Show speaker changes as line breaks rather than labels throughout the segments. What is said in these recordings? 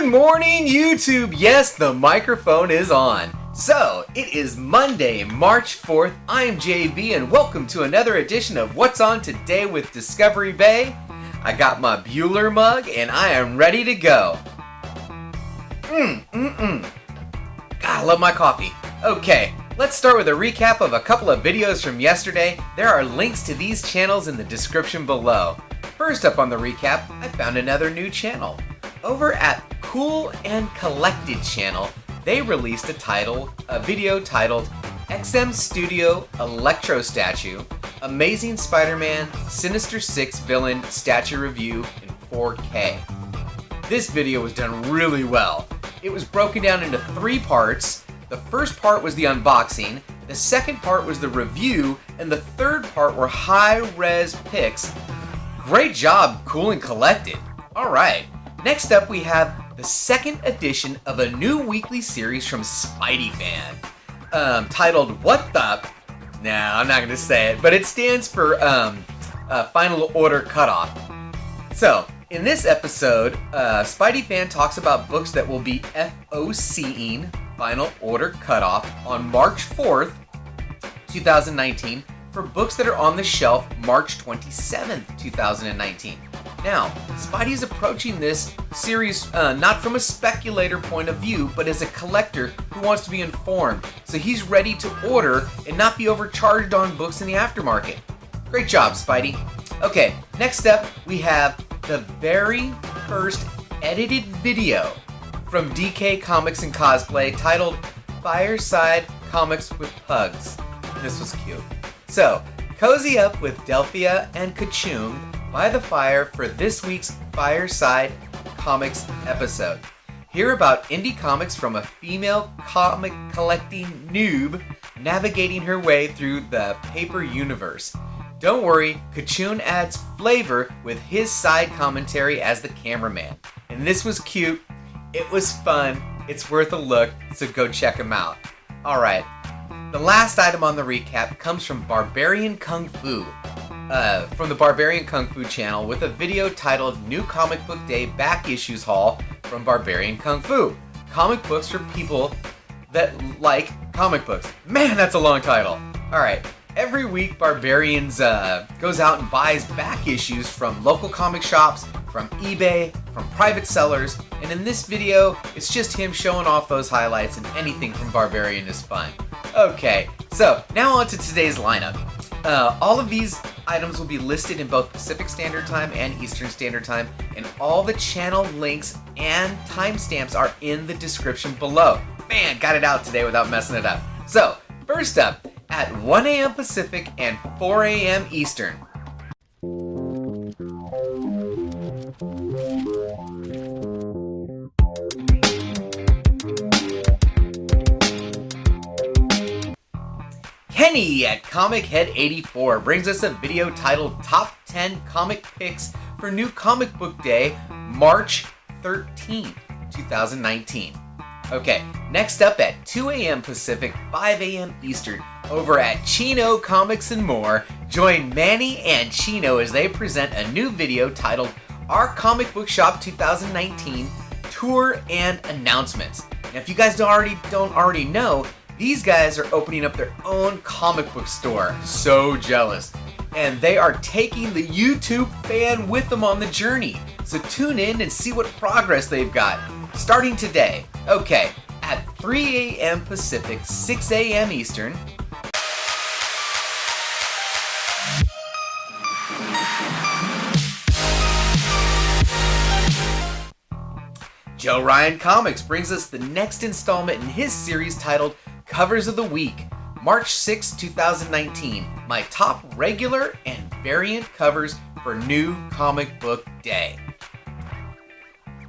Good morning, YouTube! Yes, the microphone is on. So, it is Monday, March 4th. I'm JB, and welcome to another edition of What's On Today with Discovery Bay. I got my Bueller mug, and I am ready to go. God, I love my coffee. Okay, let's start with a recap of a couple of videos from yesterday. There are links to these channels in the description below. First up on the recap, I found another new channel. Over at Cool and Collected channel, they released a video titled XM Studio ELECTRO Statue, Amazing Spider-Man Sinister 6 Villain Statue Review in 4K. This video was done really well. It was broken down into 3 parts. The first part was the unboxing, the second part was the review, and the third part were high-res pics. Great job, Cool and Collected. Alright. Next up, we have the second edition of a new weekly series from Spidey Fan, titled What the... No, I'm not going to say it, but it stands for Final Order Cutoff. So, in this episode, Spidey Fan talks about books that will be FOCing Final Order Cutoff on March 4th, 2019, for books that are on the shelf March 27th, 2019. Now, Spidey's approaching this series not from a speculator point of view, but as a collector who wants to be informed. So he's ready to order and not be overcharged on books in the aftermarket. Great job, Spidey. Okay, next up, we have the very first edited video from DK Comics and Cosplay titled Fireside Comics with Pugs. This was cute. So, cozy up with Delphia and Kachung by the fire for this week's Fireside Comics episode. Hear about indie comics from a female comic collecting noob navigating her way through the paper universe. Don't worry, Kachun adds flavor with his side commentary as the cameraman. And this was cute, it was fun, it's worth a look, so go check him out. Alright, the last item on the recap comes from Barbarian Kung Fu. From the Barbarian Kung Fu channel with a video titled New Comic Book Day Back Issues Haul from Barbarian Kung Fu. Comic books for people that like comic books. Man, that's a long title. Alright, every week Barbarians goes out and buys back issues from local comic shops, from eBay, from private sellers, and in this video, it's just him showing off those highlights, and anything from Barbarian is fun. Okay, so now on to today's lineup. All of these items will be listed in both Pacific Standard Time and Eastern Standard Time, and all the channel links and timestamps are in the description below. Man, got it out today without messing it up. So, first up, at 1 a.m. Pacific and 4 a.m. Eastern. Kenny at ComicHead 84 brings us a video titled Top 10 Comic Picks for New Comic Book Day, March 13th, 2019. Okay, next up at 2 a.m. Pacific, 5 a.m. Eastern, over at ChinoComics&More, join Manny and Chino as they present a new video titled Our Comic Book Shop 2019 Tour and Announcements. Now, if you guys don't already know, these guys are opening up their own comic book store. So jealous. And they are taking the YouTube fan with them on the journey. So tune in and see what progress they've got. Starting today. Okay, at 3 a.m. Pacific, 6 a.m. Eastern. Joe Ryan Comics brings us the next installment in his series titled Covers of the Week, March 6, 2019. My top regular and variant covers for New Comic Book Day.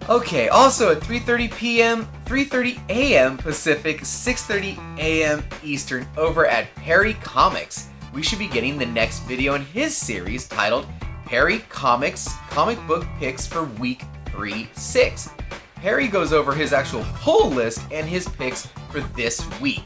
Okay, also at 3:30 a.m. Pacific, 6:30 a.m. Eastern, over at Perry Comics, we should be getting the next video in his series titled Perry Comics Comic Book Picks for Week 3-6. Perry goes over his actual pull list and his picks for this week.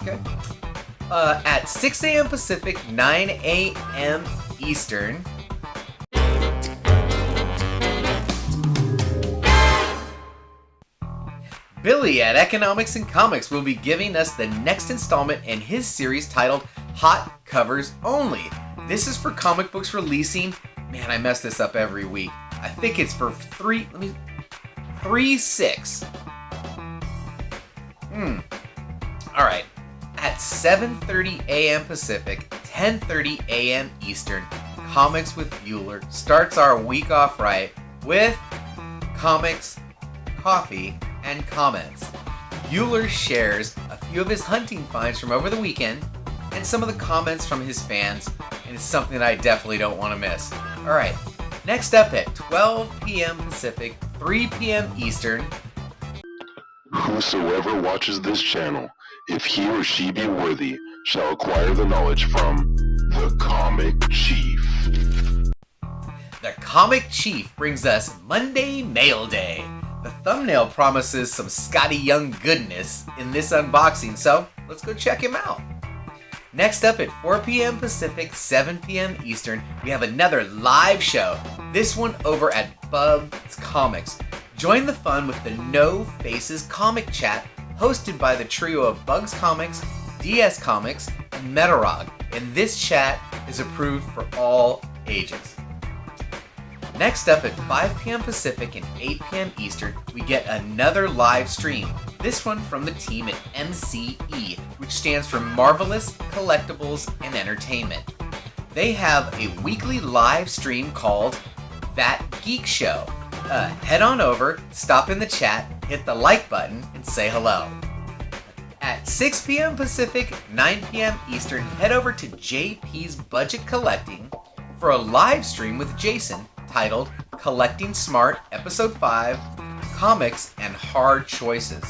Okay. At 6 a.m. Pacific, 9 a.m. Eastern, Billy at Economics and Comics will be giving us the next installment in his series titled Hot Covers Only. This is for comic books releasing, man, I mess this up every week. I think it's for 3/6. Alright. At 7:30 a.m. Pacific, 10:30 a.m. Eastern, Comics with Bueller starts our week off right with comics, coffee, and comments. Bueller shares a few of his hunting finds from over the weekend and some of the comments from his fans, and it's something that I definitely don't want to miss. Alright, next up at 12 p.m. Pacific, 3 p.m. Eastern.
Whosoever watches this channel, if he or she be worthy, shall acquire the knowledge from the Comic Chief.
The Comic Chief brings us Monday Mailday. The thumbnail promises some Scotty Young goodness in this unboxing, so let's go check him out. Next up at 4 p.m. Pacific, 7 p.m. Eastern, we have another live show. This one over at Pugs Comics. Join the fun with the No Faces Comic Chat, hosted by the trio of Bugs Comics, DS Comics, and Metarog. And this chat is approved for all ages. Next up at 5 p.m. Pacific and 8 p.m. Eastern, we get another live stream. This one from the team at MCE, which stands for Marvelous Collectibles and Entertainment. They have a weekly live stream called That Geek Show. Head on over, stop in the chat, hit the like button, and say hello. At 6 p.m. Pacific, 9 p.m. Eastern, head over to JP's Budget Collecting for a live stream with Jason titled Collecting Smart Episode 5, Comics and Hard Choices.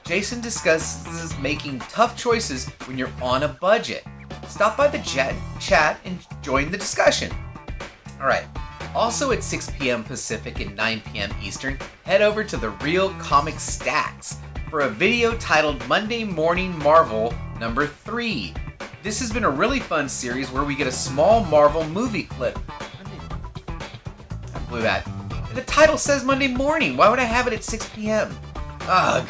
Jason discusses making tough choices when you're on a budget. Stop by the chat and join the discussion. Alright, also at 6 p.m. Pacific and 9 p.m. Eastern, head over to the Real Comic Stacks for a video titled Monday Morning Marvel number 3. This has been a really fun series where we get a small Marvel movie clip. I blew that. The title says Monday morning. Why would I have it at 6 p.m.? Ugh.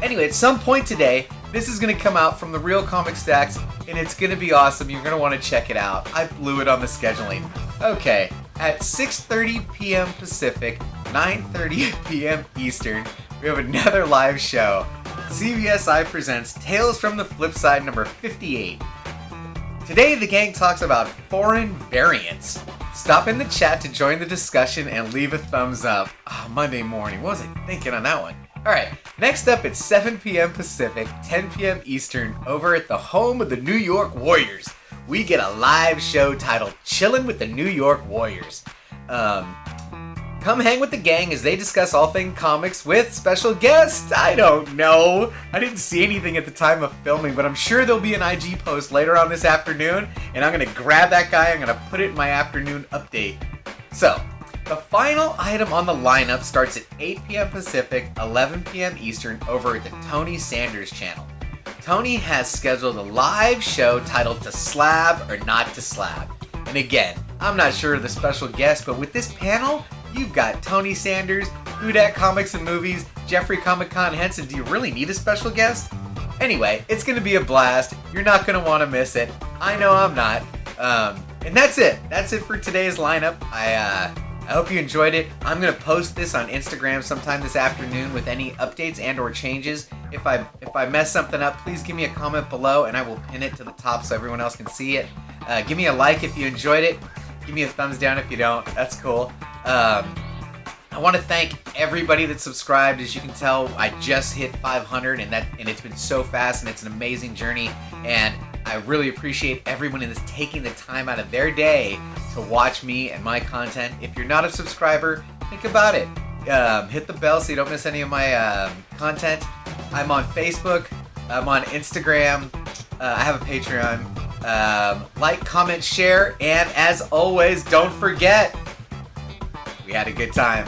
Anyway, at some point today, this is going to come out from the Real Comic Stacks, and it's going to be awesome. You're going to want to check it out. I blew it on the scheduling. Okay, at 6:30 p.m. Pacific, 9:30 p.m. Eastern, we have another live show. CBSI presents Tales from the Flip Side number 58. Today, the gang talks about foreign variants. Stop in the chat to join the discussion and leave a thumbs up. Oh, Monday morning, what was I thinking on that one? Alright, next up at 7 p.m. Pacific, 10 p.m. Eastern, over at the home of the New York Warriors, we get a live show titled Chillin with the New York Warriors. Come hang with the gang as they discuss all things comics with special guests. I don't know. I didn't see anything at the time of filming, but I'm sure there'll be an IG post later on this afternoon, and I'm going to grab that guy, I'm going to put it in my afternoon update. So, the final item on the lineup starts at 8 p.m. Pacific, 11 p.m. Eastern over at the Tony Sanders channel. Tony has scheduled a live show titled To Slab or Not to Slab. And again, I'm not sure of the special guest, but with this panel, you've got Tony Sanders, Hudak Comics and Movies, Jeffrey Comic-Con Henson. Do you really need a special guest? Anyway, it's going to be a blast. You're not going to want to miss it. I know I'm not. And that's it. That's it for today's lineup. I hope you enjoyed it. I'm going to post this on Instagram sometime this afternoon with any updates and or changes. If I mess something up, please give me a comment below and I will pin it to the top so everyone else can see it. Give me a like if you enjoyed it. Give me a thumbs down if you don't. That's cool. I want to thank everybody that subscribed. As you can tell, I just hit 500 and it's been so fast and it's an amazing journey. And I really appreciate everyone that is taking the time out of their day to watch me and my content. If you're not a subscriber, think about it. Hit the bell so you don't miss any of my content. I'm on Facebook. I'm on Instagram. I have a Patreon. Like, comment, share, and as always, don't forget, we had a good time.